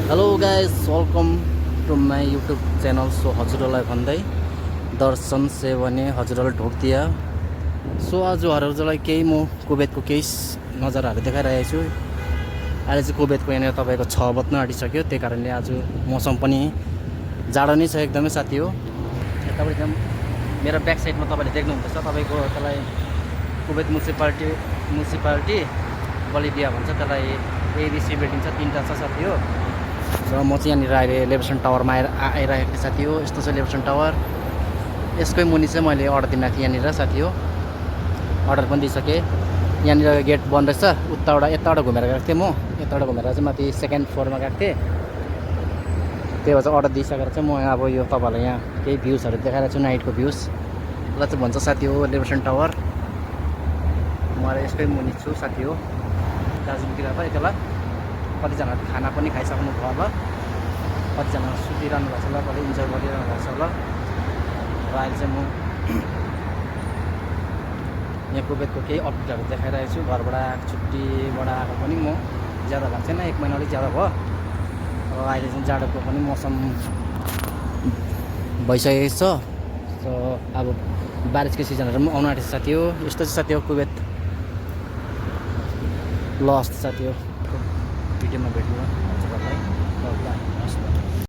Hello guys, welcome to my YouTube channel. So हजुरहरूलाई भन्दै दर्शन सेवने हजुरहरूलाई ढोक्दिया। सो आज हजुरलाई केही म कुवेतको केही नजाराहरू देखाइरहेको छु। अहिले चाहिँ कुवेतको यहाँनिर तपाईँको 6 बज्न आँटिसक्यो, त्यही कारणले आज मौसम पनि जाडो नै छ एकदमै साथी हो। तपाईँले मेरो ब्याक साइडमा तपाईँले देख्नुहुँदैछ, तपाईँको त्यसलाई कुवेत म्युनिसिपालिटी बलिदिया भन्छ, त्यसलाई एबिसी बिल्डिङ छ, 3टा छ साथी हो। र म चाहिँ यहाँनिर अहिले लेभेसन टावरमा आइरहेको थिएँ साथी हो। यस्तो छ लेभेसन टावर, यसकै मुनि चाहिँ मैले अर्डर दिनको थिएँ यहाँनिर साथी हो। अर्डर पनि दिइसकेँ। यहाँनिर गेट बन्द रहेछ, यताबाट घुमेर गएको थिएँ म, यताबाट घुमेर चाहिँ माथि 2nd फ्लोरमा गएको थिएँ। त्यही भएर चाहिँ अर्डर दिइसकेर चाहिँ म अब यो तपाईँहरूलाई यहाँ केही भ्युजहरू देखाइरहेको छु, नाइटको भ्युज। यसलाई चाहिँ भन्छ साथी हो लेभेसन टावर। म अहिले यसकै मुनि छु साथी हो, दार्जिलिङतिर त यति बेला कतिजना खाना पनि खाइसक्नु भयो होला, कतिजना सुतिरहनु भएको छ होला, कति इन्जोय गरिरहनु भएको छ होला। र अहिले चाहिँ म यहाँ कुवेतको केही अपडेटहरू देखाइरहेको छु। घरबाट छुट्टीबाट आएको पनि म ज्यादा भएको छैन, 1 महिना अलिक ज्यादा भयो। र अहिले चाहिँ जाडोको पनि मौसम भइसकेको छ। सो अब बारिसको सिजनहरू पनि आउनु आँटेको साथी हो। यस्तो चाहिँ साथी हो कुवेत। ल हस् साथी हो, भिडियोमा भेट्नु।